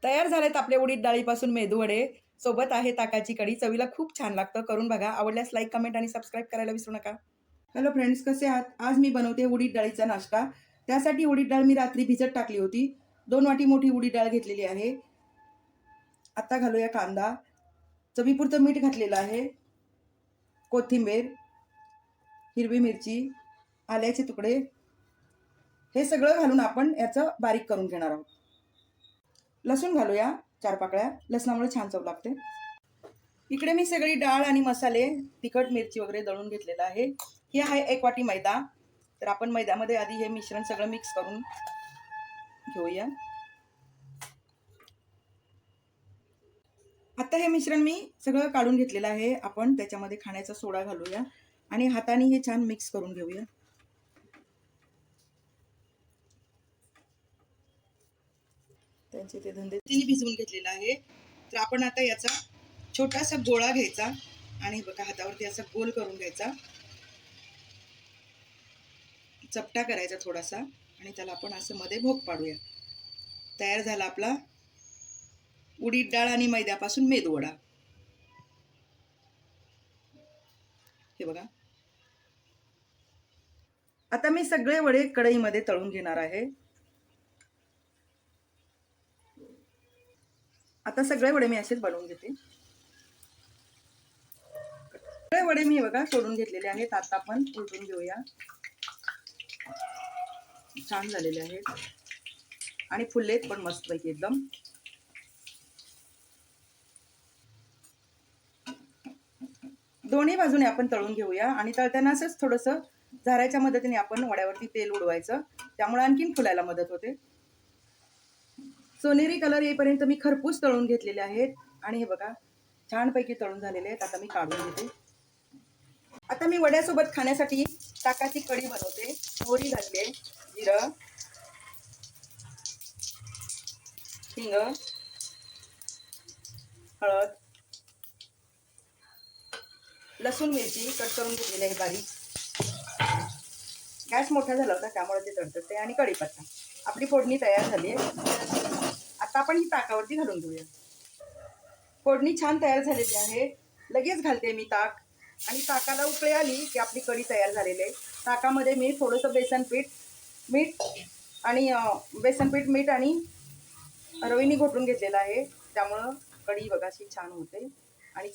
तयार झालेत आपले उडीद डाळीपासून मेदूवडे. सोबत आहे ताकाची कढी. चवीला खूप छान लागतं. करून बघा. आवडल्यास लाईक, कमेंट आणि सबस्क्राईब करायला विसरू नका. हॅलो फ्रेंड्स, कसे आहात? आज मी बनवते उडीद डाळीचा नाश्ता. त्यासाठी उडीद डाळ मी रात्री भिजत टाकली होती. 2 वाटी मोठी उडीद डाळ घेतलेली आहे. आता घालूया कांदा. चवीपुरतं मीठ घातलेलं आहे. कोथिंबीर, हिरवी मिरची, आल्याचे तुकडे हे सगळं घालून आपण याचं बारीक करून घेणार आहोत. लसूण घालूया 4 पाकळ्या. लसणामुळे छान चव लागते. इकडे मी सगळी डाळ आणि मसाले, तिखट, मिरची वगैरे दळून घेतलेलं आहे. हे आहे 1 वाटी मैदा. तर आपण मैद्यामध्ये आधी हे मिश्रण सगळं मिक्स करून घेऊया. आता हे मिश्रण मी सगळं काढून घेतलेलं आहे. आपण त्याच्यामध्ये खाण्याचा सोडा घालूया आणि हाताने हे छान मिक्स करून घेऊया. त्यांचे ते धंदे भिजवून घेतलेला आहे. तर आपण आता याचा छोटासा गोळा घ्यायचा आणि बघा हातावरती असा गोल करून घ्यायचा. चपटा करायचा थोडासा आणि त्याला आपण असं मध्ये भोक पाडूया. तयार झाला आपला उडीद डाळ आणि मैद्यापासून मेदूवडा. हे बघा. आता मी सगळे वडे कढईमध्ये तळून घेणार आहे. आता सगळे वडे मी असेच बनवून घेते. सगळे वडे मी बघा सोडून घेतलेले आहेत. आता आपण उलटून घेऊया. छान झालेले आहेत आणि फुललेत पण मस्तपैकी एकदम. दोन्ही बाजूने आपण तळून घेऊया आणि तळताना असंच थोडंसं झाऱ्याच्या मदतीने आपण वड्यावरती तेल उडवायचं. त्यामुळे आणखीन फुलायला मदत होते. सोनेरी कलर येईपर्यंत मी खरपूस तळून घेतलेले आहेत आणि हे बघा छानपैकी तळून झालेले आहेत. आता मी काढून घेते. आता मी वड्यासोबत खाण्यासाठी ताकाची कढी बनवते. मोहरी घातले, जिरं, हिंग, हळद, लसूण, मिरची कट करून घेतलेली आहे बारीक. गॅस मोठा झाला होता त्यामुळे ते तडतडते आणि कढीपत्ता. आपली फोडणी तयार झाली आहे. आता आपण ही ताकावरती घालून घेऊया. फोडणी छान तयार झालेली आहे. लगेच घालते मी ताक आणि ताकाला उकळी आली की आपली कढी तयार झालेली आहे. ताकामध्ये मी थोडंसं मीठ आणि रवीने घोटून घेतलेलं आहे. त्यामुळं कढी बघा अशी छान होते आणि